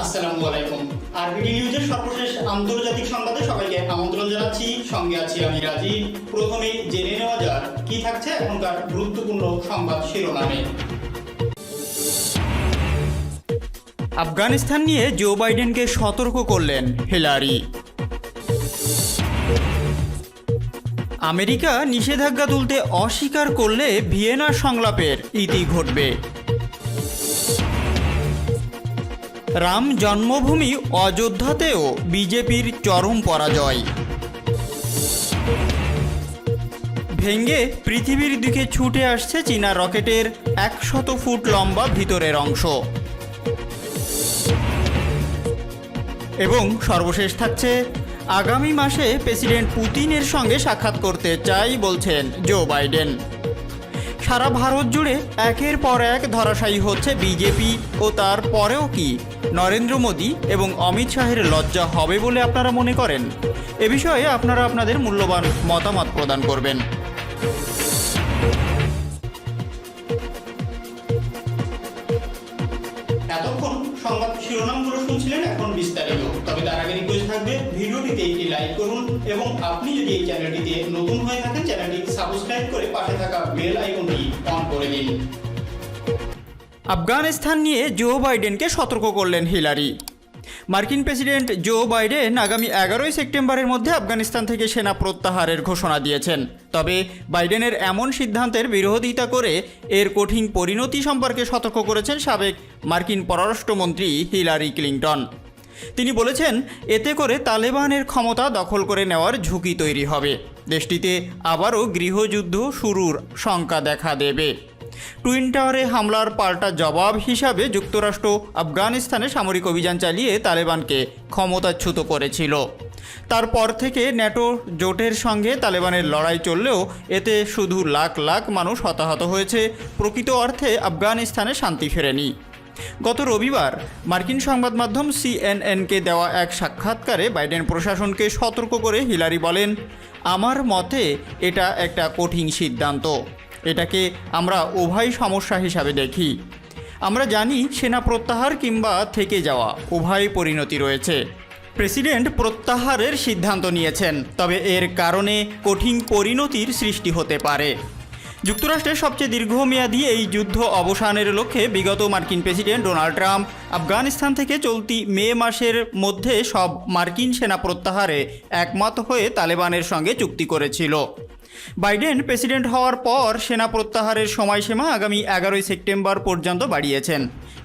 আসসালামু আলাইকুম। আরবিডি নিউজের সর্বশেষ আন্তর্জাতিক সংবাদে সবাইকে আমন্ত্রণ জানাচ্ছি। সঙ্গে আছি আমি রাজীব। প্রথমেই জেনে নেওয়া যাক কি থাকছে এখনকার গুরুত্বপূর্ণ সংবাদ শিরোনামে। আফগানিস্তান নিয়ে জো বাইডেনকে সতর্ক করলেন হিলারি। আমেরিকা নিষেধাজ্ঞা তুলতে অস্বীকার করলে ভিয়েনা সংলাপের ইতি ঘটবে। রাম জন্মভূমি অযোধ্যাতেও বিজেপির চরম পরাজয়। ভেঙে পৃথিবীর দিকে ছুটে আসছে চীনা রকেটের 100 ফুট লম্বা ভিতরের অংশ। এবং সর্বশেষ থাকছে আগামী মাসে প্রেসিডেন্ট পুতিনের সঙ্গে সাক্ষাৎ করতে চাই বলছেন জো বাইডেন। সারা ভারত জুড়ে একের পর এক ধরাশায়ী হচ্ছে বিজেপি ও তার পরেও কি নরেন্দ্র মোদী এবং অমিত শাহের লজ্জা হবে বলে আপনারা মনে করেন? এ বিষয়ে আপনারা আপনাদের মূল্যবান মতামত প্রদান করবেন। এতক্ষণ সংবাদ শিরোনামগুলো শুনছিলেন, এখন বিস্তারিত। তবে তার আগে রিকোয়েস্ট থাকবে ভিডিওটিতে একটি লাইক করুন এবং আপনি যদি এই চ্যানেলটিতে নতুন হয়ে থাকেন চ্যানেলটি সাবস্ক্রাইব করে পাশে থাকা বেল আইকনটি অন করে দিন। আফগানিস্তান নিয়ে জো বাইডেনকে সতর্ক করলেন হিলারি। মার্কিন প্রেসিডেন্ট জো বাইডেন আগামী 11 সেপ্টেম্বরের মধ্যে আফগানিস্তান থেকে সেনা প্রত্যাহারের ঘোষণা দিয়েছেন। তবে বাইডেনের এমন সিদ্ধান্তের বিরোধিতা করে এর কঠিন পরিণতি সম্পর্কে সতর্ক করেছেন সাবেক মার্কিন পররাষ্ট্রমন্ত্রী হিলারি ক্লিনটন। তিনি বলেছেন, এতে করে তালেবানের ক্ষমতা দখল করে নেওয়ার ঝুঁকি তৈরি হবে। দেশটিতে আবারও গৃহযুদ্ধ শুরুর শঙ্কা দেখা দেবে। টুইন টাওয়ারে হামলার পাল্টা জবাব হিসাবে যুক্তরাষ্ট্র আফগানিস্তানে সামরিক অভিযান চালিয়ে তালেবানকে ক্ষমতাচ্যুত করেছিল। তারপর থেকে ন্যাটো জোটের সঙ্গে তালেবানের লড়াই চললেও এতে শুধু লাখ লাখ মানুষ হতাহত হয়েছে, প্রকৃত অর্থে আফগানিস্তানে শান্তি ফেরেনি। গত রবিবার মার্কিন সংবাদ মাধ্যম সিএনএনকে দেওয়া এক সাক্ষাৎকারে বাইডেন প্রশাসনকে সতর্ক করে হিলারি বলেন, আমার মতে এটা একটা কঠিন সিদ্ধান্ত। এটাকে আমরা উভয় সমস্যা হিসাবে দেখি। আমরা জানি সেনা প্রত্যাহার কিংবা থেকে যাওয়া উভয় পরিণতি রয়েছে। প্রেসিডেন্ট প্রত্যাহারের সিদ্ধান্ত নিয়েছেন, তবে এর কারণে কঠিন পরিণতির সৃষ্টি হতে পারে। যুক্তরাষ্ট্রের সবচেয়ে দীর্ঘমেয়াদী এই যুদ্ধ অবসানের লক্ষ্যে বিগত মার্কিন প্রেসিডেন্ট ডোনাল্ড ট্রাম্প আফগানিস্তান থেকে চলতি মে মাসের মধ্যে সব মার্কিন সেনা প্রত্যাহারে একমত হয়ে তালেবানের সঙ্গে চুক্তি করেছিল। বাইডেন প্রেসিডেন্ট হওয়ার পর সেনা প্রত্যাহারের সময়সীমা আগামী 11 সেপ্টেম্বর পর্যন্ত বাড়িয়েছেন।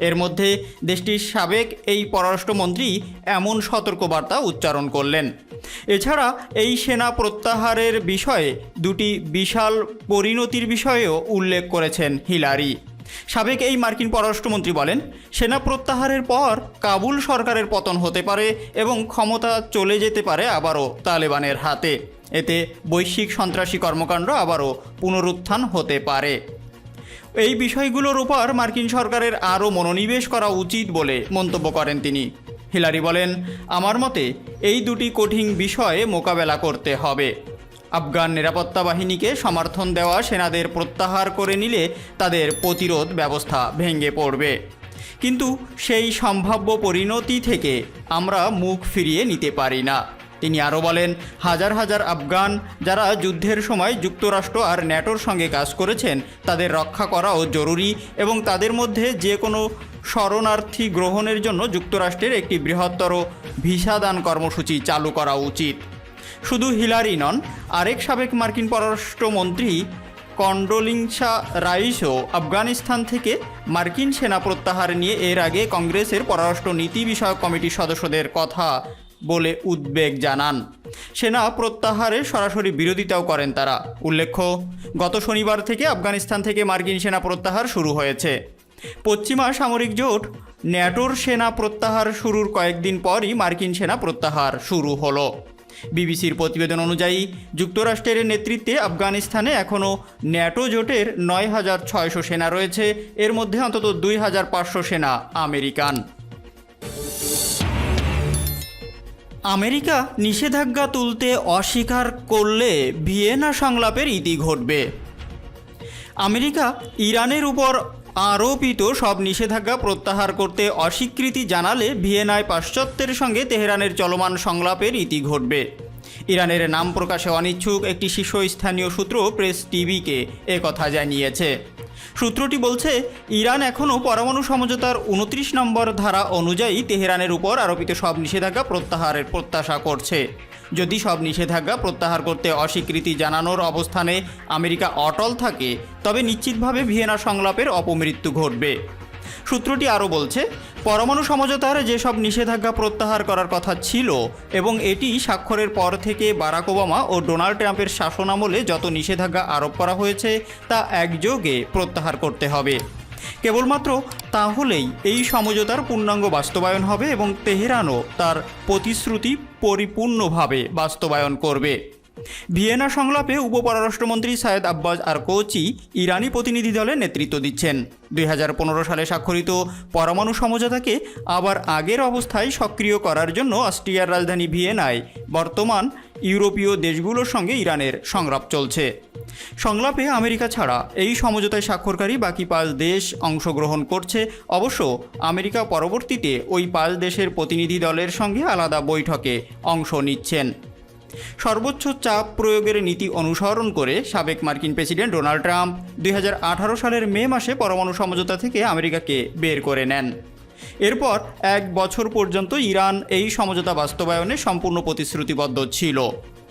এর মধ্যে দেশটির সাবেক এই পররাষ্ট্রমন্ত্রী এমন সতর্কবার্তা উচ্চারণ করলেন। এছাড়া এই সেনা প্রত্যাহারের বিষয়ে দুটি বিশাল পরিণতির বিষয়েও উল্লেখ করেছেন হিলারি। সাবেক এই মার্কিন পররাষ্ট্রমন্ত্রী বলেন, সেনা প্রত্যাহারের পর কাবুল সরকারের পতন হতে পারে এবং ক্ষমতা চলে যেতে পারে আবারও তালেবানের হাতে। এতে বৈশ্বিক সন্ত্রাসী কর্মকাণ্ড আবারও পুনরুত্থান হতে পারে। এই বিষয়গুলোর উপর মার্কিন সরকারের আরও মনোনিবেশ করা উচিত বলে মন্তব্য করেন তিনি। হিলারি বলেন, আমার মতে এই দুটি কঠিন বিষয়ে মোকাবেলা করতে হবে। আফগান নিরাপত্তা বাহিনীকে সমর্থন দেওয়া সেনাদের প্রত্যাহার করে নিলে তাদের প্রতিরোধ ব্যবস্থা ভেঙে পড়বে, কিন্তু সেই সম্ভাব্য পরিণতি থেকে আমরা মুখ ফিরিয়ে নিতে পারি না। তিনি আরও বলেন, হাজার হাজার আফগান যারা যুদ্ধের সময় যুক্তরাষ্ট্র আর ন্যাটোর সঙ্গে কাজ করেছেন তাদের রক্ষা করাও জরুরি এবং তাদের মধ্যে যে কোনো শরণার্থী গ্রহণের জন্য যুক্তরাষ্ট্রের একটি বৃহত্তর ভিসাদান কর্মসূচি চালু করা উচিত। শুধু হিলারি নন, আরেক সাবেক মার্কিন পররাষ্ট্রমন্ত্রী কন্ডোলিসা রাইসও আফগানিস্তান থেকে মার্কিন সেনা প্রত্যাহার নিয়ে এর আগে কংগ্রেসের পররাষ্ট্র নীতি বিষয়ক কমিটির সদস্যদের কথা বলে উদ্বেগ জানান। সেনা প্রত্যাহারের সরাসরি বিরোধিতাও করেন তারা। উল্লেখ্য, গত শনিবার থেকে আফগানিস্তান থেকে মার্কিন সেনা প্রত্যাহার শুরু হয়েছে। পশ্চিমা সামরিক জোট ন্যাটোর সেনা প্রত্যাহার শুরুর কয়েকদিন পরই মার্কিন সেনা প্রত্যাহার শুরু হলো। বিবিসির প্রতিবেদন অনুযায়ী যুক্তরাষ্ট্রের নেতৃত্বে আফগানিস্তানে এখনও ন্যাটো জোটের ৯,৬০০ সেনা রয়েছে। এর মধ্যে অন্তত ২,৫০০ সেনা আমেরিকান। আমেরিকা নিষেধাজ্ঞা তুলতে অস্বীকার করলে ভিয়েনা সংলাপের ইতি ঘটবে। আমেরিকা ইরানের উপর আরোপিত সব নিষেধাজ্ঞা প্রত্যাহার করতে অস্বীকৃতি জানালে ভিয়েনায় পাশ্চাত্যের সঙ্গে তেহরানের চলমান সংলাপের ইতি ঘটবে। ইরানের নাম প্রকাশে অনিচ্ছুক একটি শীর্ষস্থানীয় সূত্র প্রেস টিভিকে একথা জানিয়েছে। সূত্রটি বলছে, ইরান এখনও পরমাণু সমঝোতার 29 নম্বর ধারা অনুযায়ী তেহরানের উপর আরোপিত সব নিষেধাজ্ঞা প্রত্যাহারের প্রত্যাশা করছে। যদি সব নিষেধাজ্ঞা প্রত্যাহার করতে অস্বীকৃতি জানানোর অবস্থানে আমেরিকা অটল থাকে, তবে নিশ্চিতভাবে ভিয়েনা সংলাপের অপমৃত্যু ঘটবে। সূত্রটি আরও বলছে, পরমাণু সমঝোতার যেসব নিষেধাজ্ঞা প্রত্যাহার করার কথা ছিল এবং এটি স্বাক্ষরের পর থেকে বারাক ওবামা ও ডোনাল্ড ট্রাম্পের শাসনামলে যত নিষেধাজ্ঞা আরোপ করা হয়েছে তা একযোগে প্রত্যাহার করতে হবে। কেবলমাত্র তাহলেই এই সমঝোতার পূর্ণাঙ্গ বাস্তবায়ন হবে এবং তেহরানও তার প্রতিশ্রুতি পরিপূর্ণভাবে বাস্তবায়ন করবে। ভিয়েনা সংলাপে উপপররাষ্ট্রমন্ত্রী সায়েদ আব্বাস আরকোচি ইরানি প্রতিনিধি দলের নেতৃত্ব দিচ্ছেন। 2015 সালে স্বাক্ষরিত পরমাণু সমঝোতাকে আবার আগের অবস্থায় সক্রিয় করার জন্য অস্ট্রিয়ার রাজধানী ভিয়েনায় বর্তমান ইউরোপীয় দেশগুলোর সঙ্গে ইরানের সংলাপ চলছে। সংলাপে আমেরিকা ছাড়া এই সমঝোতায় স্বাক্ষরকারী বাকি 5 দেশ অংশগ্রহণ করছে। অবশ্য আমেরিকা পরবর্তীতে ওই 5 দেশের প্রতিনিধি দলের সঙ্গে আলাদা বৈঠকে অংশ নিচ্ছেন। সর্বোচ্চ চাপ প্রয়োগের নীতি অনুসরণ করে সাবেক মার্কিন প্রেসিডেন্ট ডোনাল্ড ট্রাম্প 2018 সালের মে মাসে পরমাণু সমঝোতা থেকে আমেরিকাকে বের করে নেন। এরপর 1 বছর পর্যন্ত ইরান এই সমঝোতা বাস্তবায়নে সম্পূর্ণ প্রতিশ্রুতিবদ্ধ ছিল,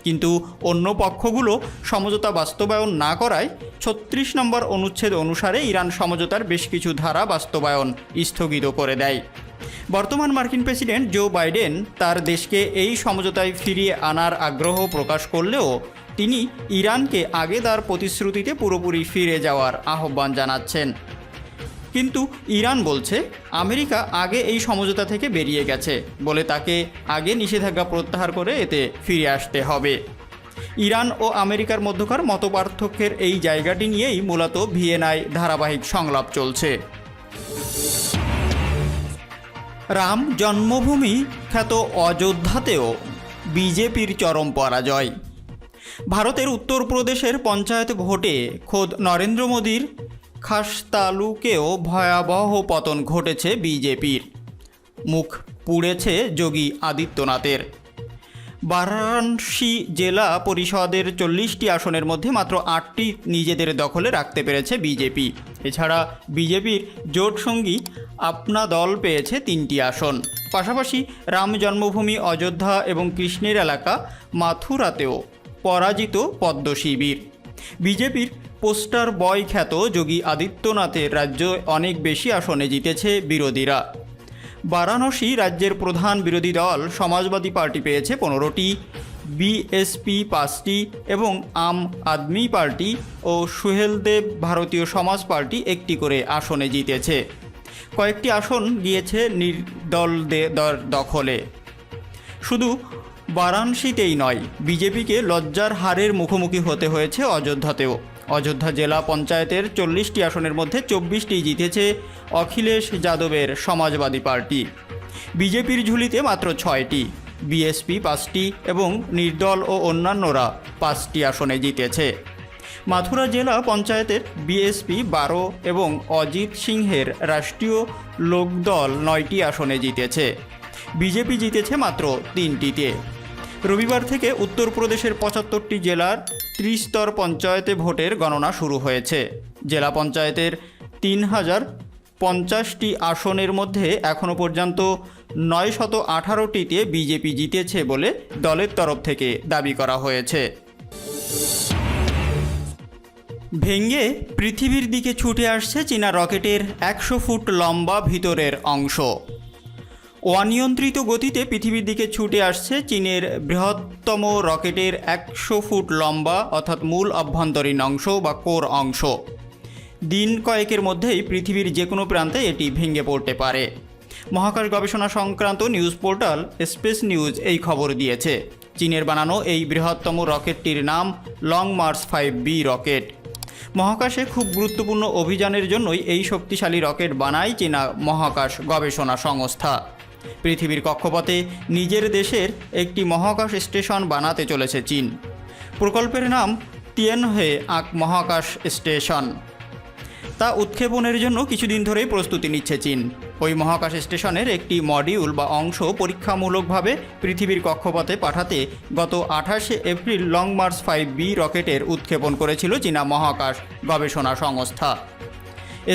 কিন্তু অন্য পক্ষগুলো সমঝোতা বাস্তবায়ন না করায় 36 নম্বর অনুচ্ছেদ অনুসারে ইরান সমঝোতার বেশ কিছু ধারা বাস্তবায়ন স্থগিত করে দেয়। বর্তমান মার্কিন প্রেসিডেন্ট জো বাইডেন তার দেশকে এই সমঝোতায় ফিরিয়ে আনার আগ্রহ প্রকাশ করলেও তিনি ইরানকে আগে তার প্রতিশ্রুতিতে পুরোপুরি ফিরে যাওয়ার আহ্বান জানাচ্ছেন। কিন্তু ইরান বলছে আমেরিকা আগে এই সমঝোতা থেকে বেরিয়ে গেছে বলে তাকে আগে নিষেধাজ্ঞা প্রত্যাহার করে এতে ফিরে আসতে হবে। ইরান ও আমেরিকার মধ্যকার মতপার্থক্যের এই জায়গাটি নিয়েই মূলত ভিয়েনায় ধারাবাহিক সংলাপ চলছে। রাম জন্মভূমি খ্যাত অযোধ্যাতেও বিজেপির চরম পরাজয়। ভারতের উত্তরপ্রদেশের পঞ্চায়েত ভোটে খোদ নরেন্দ্র মোদীর খাসতালুকেও ভয়াবহ পতন ঘটেছে বিজেপির। মুখ পুড়েছে যোগী আদিত্যনাথের। বারাণসী জেলা পরিষদের 40টি আসনের মধ্যে মাত্র 8টি নিজেদের দখলে রাখতে পেরেছে বিজেপি। এছাড়া বিজেপির জোট সঙ্গী আপনা দল পেয়েছে 3টি আসন। পাশাপাশি রাম জন্মভূমি অযোধ্যা এবং কৃষ্ণের এলাকা মাথুরাতেও পরাজিত পদ্ম শিবির। বিজেপির পোস্টার বয় খ্যাত যোগী আদিত্যনাথের রাজ্য অনেক বেশি আসনে জিতেছে বিরোধীরা। বারাণসী রাজ্যের প্রধান বিরোধী দল সমাজবাদী পার্টি পেয়েছে 15টি, বিএসপি 5টি এবং আম আদমি পার্টি ও সুহেলদেব ভারতীয় সমাজ পার্টি 1টি করে আসনে জিতেছে। কয়েকটি আসন গিয়েছে নির্দলদের দখলে। শুধু বারাণসীতেই নয়, বিজেপিকে লজ্জার হারের মুখোমুখি হতে হয়েছে অযোধ্যাতেও। অযোধ্যা জেলা পঞ্চায়েতের 40টি আসনের মধ্যে 24টি জিতেছে অখিলেশ যাদবের সমাজবাদী পার্টি। বিজেপির ঝুলিতে মাত্র 6টি, বিএসপি 5টি এবং নির্দল ও অন্যান্যরা 5টি আসনে জিতেছে। মাথুরা জেলা পঞ্চায়েতের বিএসপি 12 এবং অজিত সিংহের রাষ্ট্রীয় লোকদল 9টি আসনে জিতেছে। বিজেপি জিতেছে মাত্র 3টিতে। রবিবার থেকে উত্তরপ্রদেশের 75টি জেলার 30 স্তর পঞ্চায়েতে ভোটের গণনা শুরু হয়েছে। জেলা পঞ্চায়েতের 3050টি আসনের মধ্যে এখনও পর্যন্ত 918টিতে বিজেপি জিতেছে বলে দলের তরফ থেকে দাবি করা হয়েছে। ভেঙে পৃথিবীর দিকে ছুটে আসছে চীনা রকেটের 100 ফুট লম্বা ভিতরের অংশ। অনিয়ন্ত্রিত গতিতে পৃথিবীর দিকে ছুটে আসছে চীনের বৃহত্তম রকেটের 100 ফুট লম্বা অর্থাৎ মূল অভ্যন্তরীণ অংশ বা কোর অংশ। দিন কয়েকের মধ্যেই পৃথিবীর যে কোনো প্রান্তে এটি ভেঙে পড়তে পারে। মহাকাশ গবেষণা সংক্রান্ত নিউজ পোর্টাল স্পেস নিউজ এই খবর দিয়েছে। চীনের বানানো এই বৃহত্তম রকেটটির নাম লং মার্চ 5B রকেট। মহাকাশে খুব গুরুত্বপূর্ণ অভিযানের জন্যই এই শক্তিশালী রকেট বানায় চীনা মহাকাশ গবেষণা সংস্থা। পৃথিবীর কক্ষপথে নিজের দেশের একটি মহাকাশ স্টেশন বানাতে চলেছে চীন। প্রকল্পের নাম তিয়ানহে মহাকাশ স্টেশন। তা উৎক্ষেপণের জন্য কিছুদিন ধরেই প্রস্তুতি নিচ্ছে চীন। ওই মহাকাশ স্টেশনের একটি মডিউল বা অংশ পরীক্ষামূলকভাবে পৃথিবীর কক্ষপথে পাঠাতে গত 28শে এপ্রিল লং মার্চ 5B রকেটের উৎক্ষেপণ করেছিল চীনা মহাকাশ গবেষণা সংস্থা।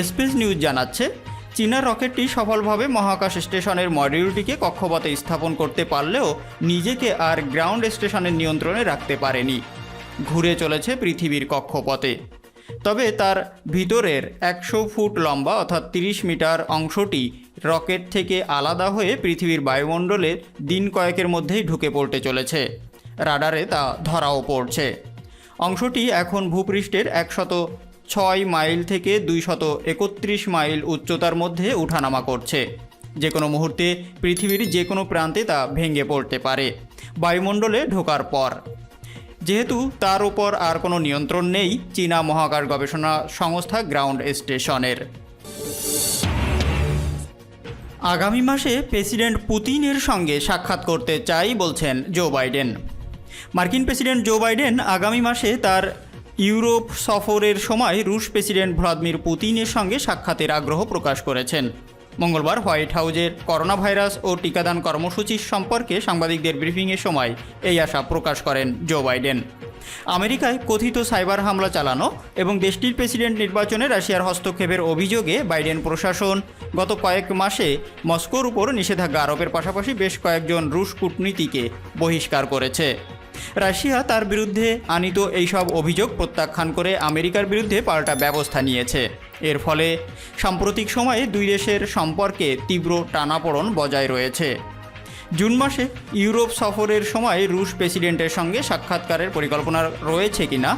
স্পেস নিউজ জানাচ্ছে, চীনা রকেটটি সফলভাবে মহাকাশ স্টেশনের মডিউলটিকে কক্ষপথে স্থাপন করতে পারলেও নিজেকে আর গ্রাউন্ড স্টেশনের নিয়ন্ত্রণে রাখতে পারেনি। ঘুরে চলেছে পৃথিবীর কক্ষপথে। তবে তার ভিতরের 100 ফুট লম্বা অর্থাৎ 30 মিটার অংশটি রকেট থেকে আলাদা হয়ে পৃথিবীর বায়ুমণ্ডলে দিন কয়েকের মধ্যেই ঢুকে পড়তে চলেছে। রাডারে তা ধরাও পড়ছে। অংশটি এখন ভূপৃষ্ঠের 106 মাইল থেকে 231 মাইল উচ্চতার মধ্যে উঠানামা করছে। যে কোনো মুহূর্তে পৃথিবীর যে কোনো প্রান্তে তা ভেঙে পড়তে পারে বায়ুমণ্ডলে ঢোকার পর। যেহেতু তার উপর আর কোনো নিয়ন্ত্রণ নেই চীনা মহাকাশ গবেষণা সংস্থা গ্রাউন্ড স্টেশনের। আগামী মাসে প্রেসিডেন্ট পুতিনের সঙ্গে সাক্ষাৎ করতে চাই বলছেন জো বাইডেন। মার্কিন প্রেসিডেন্ট জো বাইডেন আগামী মাসে তার ইউরোপ সফরের সময় রুশ প্রেসিডেন্ট ভ্লাদিমির পুতিনের সঙ্গে সাক্ষাতের আগ্রহ প্রকাশ করেছেন। মঙ্গলবার হোয়াইট হাউজের করোনা ভাইরাস ও টিকাদান কর্মসূচি সম্পর্কে সাংবাদিকদের ব্রিফিংয়ের সময় এই আশা প্রকাশ করেন জো বাইডেন। আমেরিকায় কথিত সাইবার হামলা চালানো এবং দেশটির প্রেসিডেন্ট নির্বাচনে রাশিয়ার হস্তক্ষেপের অভিযোগে বাইডেন প্রশাসন গত কয়েক মাসে মস্কোর উপর নিষেধাজ্ঞা আরোপের পাশাপাশি বেশ কয়েকজন রুশ কূটনীতিকে বহিষ্কার করেছে। রাশিয়া তার বিরুদ্ধে আনিত এইসব অভিযোগ প্রত্যাখ্যান করে আমেরিকার বিরুদ্ধে পাল্টা ব্যবস্থা নিয়েছে। এর ফলে সাম্প্রতিক সময়ে দুই দেশের সম্পর্কে তীব্র টানাপোড়েন বজায় রয়েছে। জুন মাসে ইউরোপ সফরের সময় রুশ প্রেসিডেন্টের সঙ্গে সাক্ষাৎকারের পরিকল্পনা রয়েছে কিনা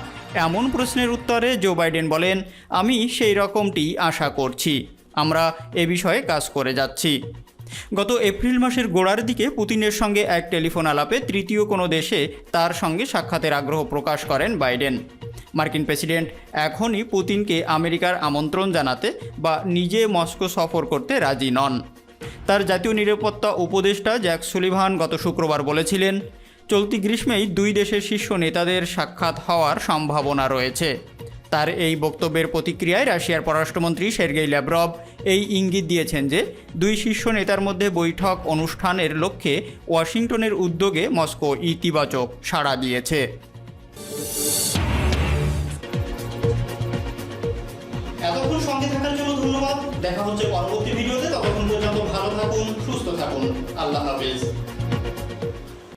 এমন প্রশ্নের উত্তরে জো বাইডেন বলেন, আমি সেই রকমটি আশা করছি। আমরা এ বিষয়ে কাজ করে যাচ্ছি। গত এপ্রিল মাসের গোড়ার দিকে পুতিনের সঙ্গে এক টেলিফোন আলাপে তৃতীয় কোনো দেশে তার সঙ্গে সাক্ষাতের আগ্রহ প্রকাশ করেন বাইডেন। মার্কিন প্রেসিডেন্ট এখনই পুতিনকে আমেরিকার আমন্ত্রণ জানাতে বা নিজে মস্কো সফর করতে রাজি নন। তার জাতীয় নিরাপত্তা উপদেষ্টা জ্যাক সুলিভান গত শুক্রবার বলেছিলেন, চলতি গ্রীষ্মেই দুই দেশের শীর্ষ নেতাদের সাক্ষাৎ হওয়ার সম্ভাবনা রয়েছে। তার এই বক্তব্যের প্রতিক্রিয়ায় রাশিয়ার পররাষ্ট্রমন্ত্রী সের্গেই ল্যাভরভ এই ইঙ্গিত দিয়েছেন যে দুই শীর্ষ নেতার মধ্যে বৈঠক অনুষ্ঠানের লক্ষ্যে ওয়াশিংটনের উদ্যোগে মস্কো ইতিবাচক সাড়া দিয়েছে। এতক্ষণ সঙ্গে থাকার জন্য ধন্যবাদ। দেখা হচ্ছে পরবর্তী ভিডিওতে। ততক্ষণ পর্যন্ত ভালো থাকুন, সুস্থ থাকুন। আল্লাহ হাফেজ।